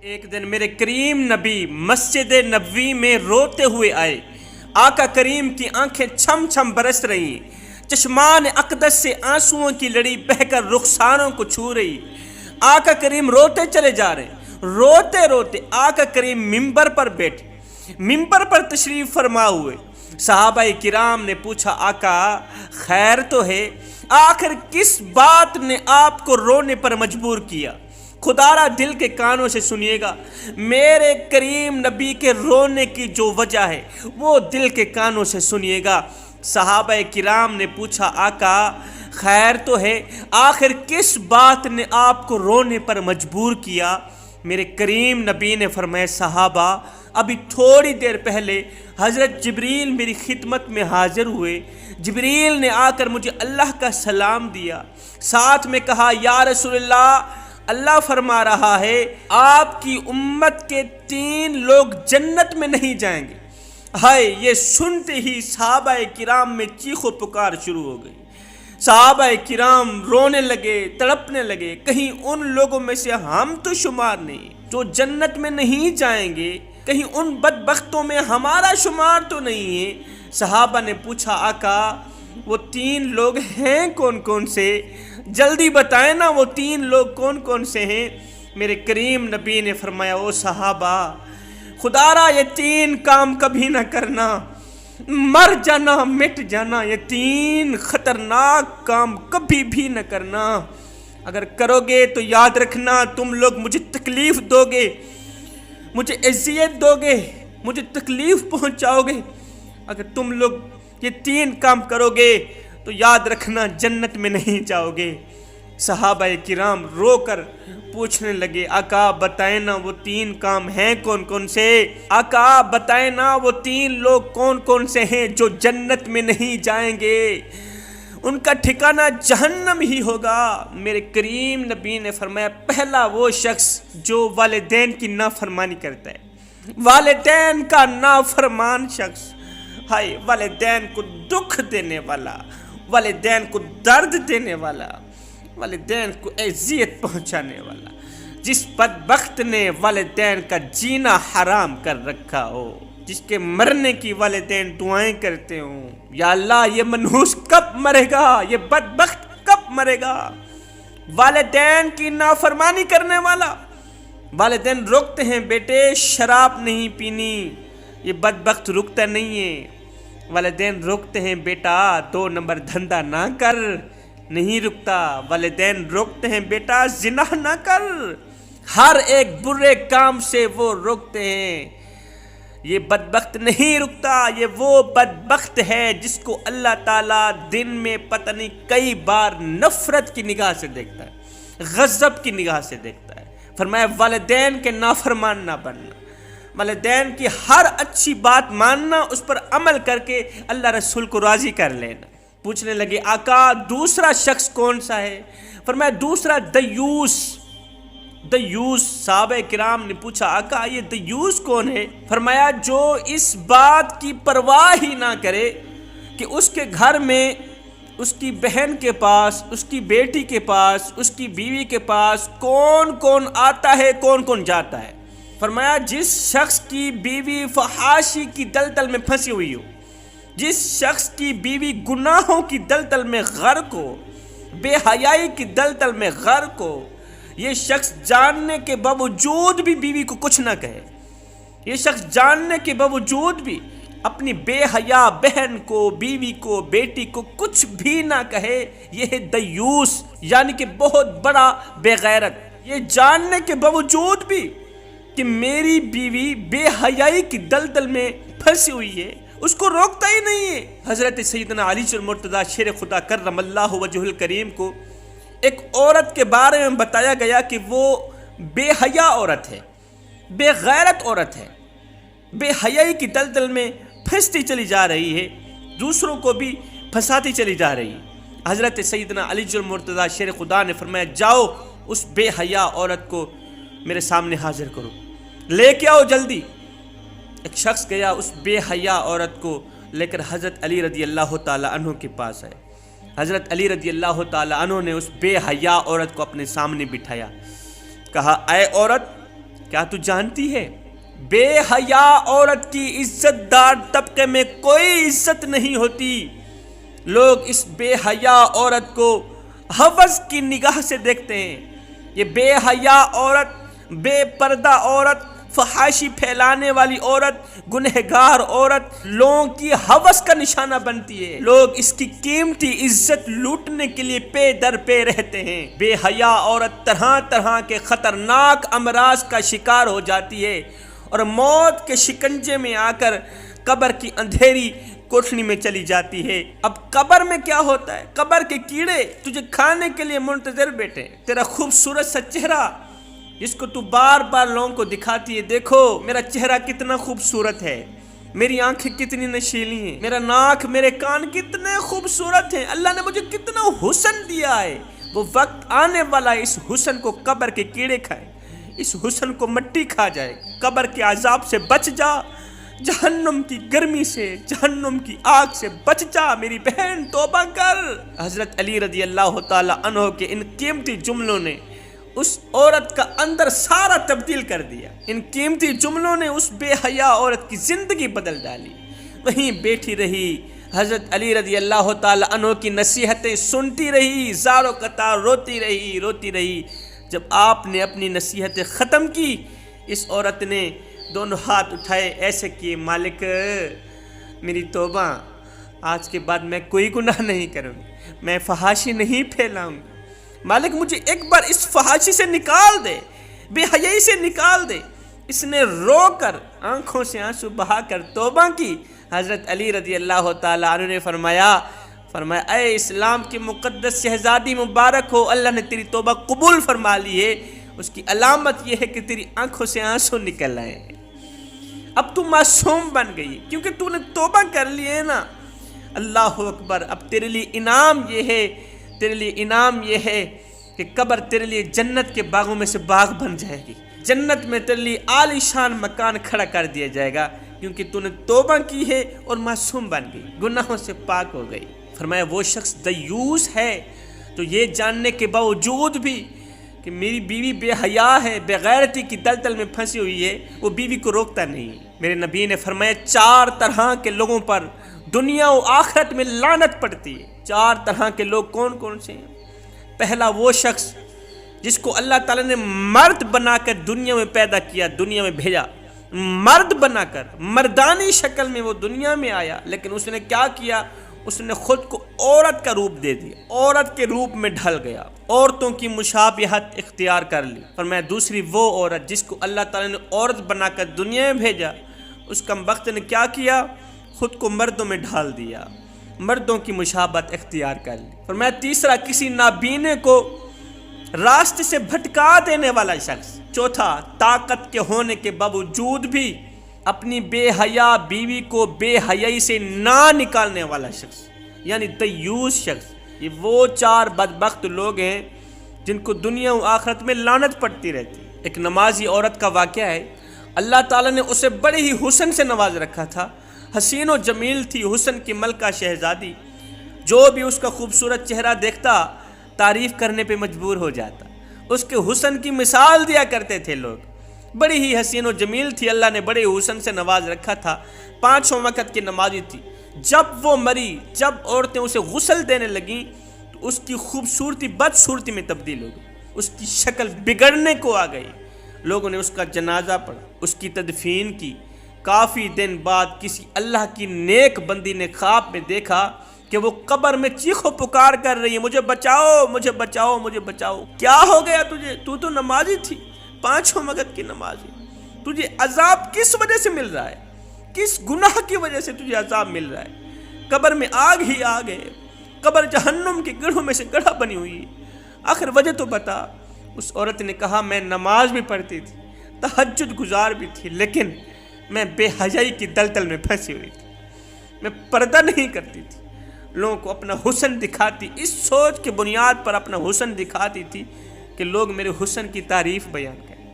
ایک دن میرے کریم نبی مسجد نبوی میں روتے ہوئے آئے۔ آقا کریم کی آنکھیں چھم چھم برس رہی، چشمان اقدس سے آنسوؤں کی لڑی بہہ کر رخساروں کو چھو رہی۔ آقا کریم روتے چلے جا رہے ہیں۔ روتے روتے آقا کریم ممبر پر بیٹھے، ممبر پر تشریف فرما ہوئے۔ صحابہ کرام نے پوچھا، آقا خیر تو ہے؟ آخر کس بات نے آپ کو رونے پر مجبور کیا؟ خدا را دل کے کانوں سے سنیے گا، میرے کریم نبی کے رونے کی جو وجہ ہے وہ دل کے کانوں سے سنیے گا۔ صحابہ کرام نے پوچھا، آقا خیر تو ہے؟ آخر کس بات نے آپ کو رونے پر مجبور کیا؟ میرے کریم نبی نے فرمایا، صحابہ ابھی تھوڑی دیر پہلے حضرت جبریل میری خدمت میں حاضر ہوئے۔ جبریل نے آ کر مجھے اللہ کا سلام دیا، ساتھ میں کہا، یا رسول اللہ فرما رہا ہے آپ کی امت کے 3 لوگ جنت میں نہیں جائیں گے۔ ہائے، یہ سنتے ہی صحابہ کرام میں چیخ و پکار شروع ہو گئی۔ صحابہ کرام رونے لگے، تڑپنے لگے، کہیں ان لوگوں میں سے ہم تو شمار نہیں جو جنت میں نہیں جائیں گے، کہیں ان بدبختوں میں ہمارا شمار تو نہیں ہے۔ صحابہ نے پوچھا، آقا وہ 3 لوگ ہیں کون کون سے؟ جلدی بتائیں نا، وہ 3 لوگ کون کون سے ہیں؟ میرے کریم نبی نے فرمایا، او صحابہ خدا را یہ 3 کام کبھی نہ کرنا، مر جانا مٹ جانا، یہ 3 خطرناک کام کبھی بھی نہ کرنا۔ اگر کرو گے تو یاد رکھنا تم لوگ مجھے تکلیف دو گے، مجھے اذیت دو گے، مجھے تکلیف پہنچاؤ گے۔ اگر تم لوگ یہ 3 کام کرو گے تو یاد رکھنا جنت میں نہیں جاؤ گے۔ صحابہ کرام رو کر پوچھنے لگے، آقا بتائیں نا وہ 3 کام ہیں کون کون سے؟ آقا بتائیں نا وہ 3 لوگ کون کون سے ہیں جو جنت میں نہیں جائیں گے، ان کا ٹھکانہ جہنم ہی ہوگا۔ میرے کریم نبی نے فرمایا، پہلا وہ شخص جو والدین کی نافرمانی کرتا ہے، والدین کا نافرمان شخص، ہائے والدین کو دکھ دینے والا، والدین کو درد دینے والا، والدین کو اذیت پہنچانے والا، جس بدبخت نے والدین کا جینا حرام کر رکھا ہو، جس کے مرنے کی والدین دعائیں کرتے ہوں، یا اللہ یہ منحوس کب مرے گا، یہ بدبخت کب مرے گا؟ والدین کی نافرمانی کرنے والا۔ والدین روکتے ہیں، بیٹے شراب نہیں پینی، یہ بدبخت رکتا نہیں ہے۔ والدین روکتے ہیں، بیٹا 2 نمبر دھندا نہ کر، نہیں رکتا۔ والدین روکتے ہیں، بیٹا زنا نہ کر، ہر ایک برے کام سے وہ روکتے ہیں۔ یہ بدبخت نہیں رکتا، یہ وہ بدبخت ہے جس کو اللہ تعالیٰ دن میں پتہ نہیں کئی بار نفرت کی نگاہ سے دیکھتا ہے، غضب کی نگاہ سے دیکھتا ہے۔ فرمایا، والدین کے نافرمان نہ بننا، والدین کی ہر اچھی بات ماننا، اس پر عمل کر کے اللہ رسول کو راضی کر لینا۔ پوچھنے لگے، آقا دوسرا شخص کون سا ہے؟ فرمایا، دوسرا دیوس۔ دیوس۔ صحابہ کرام نے پوچھا، آقا یہ دیوس کون ہے؟ فرمایا، جو اس بات کی پرواہ ہی نہ کرے کہ اس کے گھر میں اس کی بہن کے پاس، اس کی بیٹی کے پاس، اس کی بیوی کے پاس کون کون آتا ہے، کون کون جاتا ہے۔ فرمایا، جس شخص کی بیوی فحاشی کی دلدل میں پھنسی ہوئی ہو، جس شخص کی بیوی گناہوں کی دلدل میں غرق ہو، بے حیائی کی دلدل میں غرق ہو، یہ شخص جاننے کے باوجود بھی بیوی کو کچھ نہ کہے، یہ شخص جاننے کے باوجود بھی اپنی بے حیا بہن کو، بیوی کو، بیٹی کو کچھ بھی نہ کہے، یہ ہے دیوس، یعنی کہ بہت بڑا بے غیرت۔ یہ جاننے کے باوجود بھی کہ میری بیوی بے حیائی کی دلدل میں پھنسی ہوئی ہے، اس کو روکتا ہی نہیں ہے۔ حضرت سیدنا علی المرتضیٰ شیر خدا کرم اللہ وجہ الکریم کو ایک عورت کے بارے میں بتایا گیا کہ وہ بے حیا عورت ہے، بے غیرت عورت ہے، بے حیائی کی دلدل میں پھنستی چلی جا رہی ہے، دوسروں کو بھی پھنساتی چلی جا رہی ہے۔ حضرت سیدنا علی المرتضیٰ شیر خدا نے فرمایا، جاؤ اس بے حیا عورت کو میرے سامنے حاضر کرو، لے کے آؤ جلدی۔ ایک شخص گیا، اس بے حیا عورت کو لے کر حضرت علی رضی اللہ تعالی عنہ کے پاس آئے۔ حضرت علی رضی اللہ تعالی عنہ نے اس بے حیا عورت کو اپنے سامنے بٹھایا، کہا، اے عورت کیا تو جانتی ہے بے حیا عورت کی عزت دار طبقے میں کوئی عزت نہیں ہوتی؟ لوگ اس بے حیا عورت کو ہوس کی نگاہ سے دیکھتے ہیں۔ یہ بے حیا عورت، بے پردہ عورت، فحاشی پھیلانے والی عورت، گنہگار عورت لوگوں کی ہوس کا نشانہ بنتی ہے۔ لوگ اس کی قیمتی عزت لوٹنے کے لیے پے در پے رہتے ہیں۔ بے حیا عورت طرح طرح کے خطرناک امراض کا شکار ہو جاتی ہے اور موت کے شکنجے میں آ کر قبر کی اندھیری کوٹھنی میں چلی جاتی ہے۔ اب قبر میں کیا ہوتا ہے؟ قبر کے کیڑے تجھے کھانے کے لیے منتظر بیٹھے۔ تیرا خوبصورت سا چہرہ جس کو تو بار بار لوگوں کو دکھاتی ہے، دیکھو میرا چہرہ کتنا خوبصورت ہے، میری آنکھیں کتنی نشیلی ہیں، میرا ناک، میرے کان کتنے خوبصورت ہیں، اللہ نے مجھے کتنا حسن دیا ہے۔ وہ وقت آنے والا ہے، اس حسن کو قبر کے کیڑے کھائیں، اس حسن کو مٹی کھا جائے۔ قبر کے عذاب سے بچ جا، جہنم کی گرمی سے، جہنم کی آگ سے بچ جا میری بہن، توبہ کر۔ حضرت علی رضی اللہ تعالی عنہ کے ان قیمتی جملوں نے اس عورت کا اندر سارا تبدیل کر دیا۔ ان قیمتی جملوں نے اس بے حیا عورت کی زندگی بدل ڈالی۔ وہیں بیٹھی رہی، حضرت علی رضی اللہ تعالی عنہ کی نصیحتیں سنتی رہی، زاروں قطار روتی رہی۔ جب آپ نے اپنی نصیحتیں ختم کی، اس عورت نے دونوں ہاتھ اٹھائے، ایسے کیے، مالک میری توبہ، آج کے بعد میں کوئی گناہ نہیں کروں گی، میں فحاشی نہیں پھیلاؤں گی، مالک مجھے ایک بار اس فحاشی سے نکال دے، بے حیائی سے نکال دے۔ اس نے رو کر، آنکھوں سے آنسو بہا کر توبہ کی۔ حضرت علی رضی اللہ تعالیٰ عنہ نے فرمایا اے اسلام کی مقدس شہزادی مبارک ہو، اللہ نے تیری توبہ قبول فرما لی ہے، اس کی علامت یہ ہے کہ تیری آنکھوں سے آنسو نکل آئے ہیں، اب تو معصوم بن گئی کیونکہ تو نے توبہ کر لی ہے نا۔ اللہ اکبر۔ اب تیرے لیے انعام یہ ہے کہ قبر تیرے لیے جنت کے باغوں میں سے باغ بن جائے گی، جنت میں تیرے لیے عالی شان مکان کھڑا کر دیا جائے گا، کیونکہ تو نے توبہ کی ہے اور معصوم بن گئی، گناہوں سے پاک ہو گئی۔ فرمایا وہ شخص دیوس ہے تو یہ جاننے کے باوجود بھی کہ میری بیوی بے حیا ہے، بے غیرتی کی دلدل میں پھنسی ہوئی ہے، وہ بیوی کو روکتا نہیں۔ میرے نبی نے فرمایا 4 طرح کے لوگوں پر دنیا و آخرت میں لعنت پڑتی ہے۔ 4 طرح کے لوگ کون کون سے ہیں؟ پہلا وہ شخص جس کو اللہ تعالیٰ نے مرد بنا کر دنیا میں پیدا کیا، دنیا میں بھیجا، مرد بنا کر، مردانی شکل میں وہ دنیا میں آیا، لیکن اس نے کیا کیا؟ اس نے خود کو عورت کا روپ دے دیا، عورت کے روپ میں ڈھل گیا، عورتوں کی مشابہت اختیار کر لی۔ فرمایا دوسری وہ عورت جس کو اللہ تعالیٰ نے عورت بنا کر دنیا میں بھیجا، اس کمبخت نے کیا کیا؟ خود کو مردوں میں ڈھال دیا، مردوں کی مشابہت اختیار کر لی۔ فرمایا تیسرا کسی نابینے کو راستے سے بھٹکا دینے والا شخص۔ چوتھا طاقت کے ہونے کے باوجود بھی اپنی بے حیا بیوی کو بے حیائی سے نہ نکالنے والا شخص، یعنی دیوس شخص۔ یہ وہ 4 بدبخت لوگ ہیں جن کو دنیا و آخرت میں لعنت پڑتی رہتی۔ ایک نمازی عورت کا واقعہ ہے، اللہ تعالیٰ نے اسے بڑے ہی حسن سے نواز رکھا تھا، حسین و جمیل تھی، حسن کی ملکہ شہزادی، جو بھی اس کا خوبصورت چہرہ دیکھتا تعریف کرنے پہ مجبور ہو جاتا، اس کے حسن کی مثال دیا کرتے تھے لوگ۔ بڑی ہی حسین و جمیل تھی، اللہ نے بڑے حسن سے نواز رکھا تھا، 5 وقت کی نمازی تھی۔ جب وہ مری، جب عورتیں اسے غسل دینے لگیں تو اس کی خوبصورتی بدصورتی میں تبدیل ہو گئی، اس کی شکل بگڑنے کو آ گئی۔ لوگوں نے اس کا جنازہ پڑھا، اس کی تدفین کی۔ کافی دن بعد کسی اللہ کی نیک بندی نے خواب میں دیکھا کہ وہ قبر میں چیخ و پکار کر رہی ہے، مجھے بچاؤ، مجھے بچاؤ، مجھے بچاؤ۔ کیا ہو گیا تجھے؟ تو نمازی تھی، 5 وقت کی نمازی، تجھے عذاب کس وجہ سے مل رہا ہے؟ کس گناہ کی وجہ سے تجھے عذاب مل رہا ہے؟ قبر میں آگ ہی آگ ہے، قبر جہنم کے گڑھوں میں سے گڑھا بنی ہوئی ہے، آخر وجہ تو بتا۔ اس عورت نے کہا میں نماز بھی پڑھتی تھی، تہجد گزار بھی تھی، لیکن میں بے حیائی کی دلدل میں پھنسی ہوئی تھی، میں پردہ نہیں کرتی تھی، لوگوں کو اپنا حسن دکھاتی، اس سوچ کی بنیاد پر اپنا حسن دکھاتی تھی کہ لوگ میرے حسن کی تعریف بیان کریں۔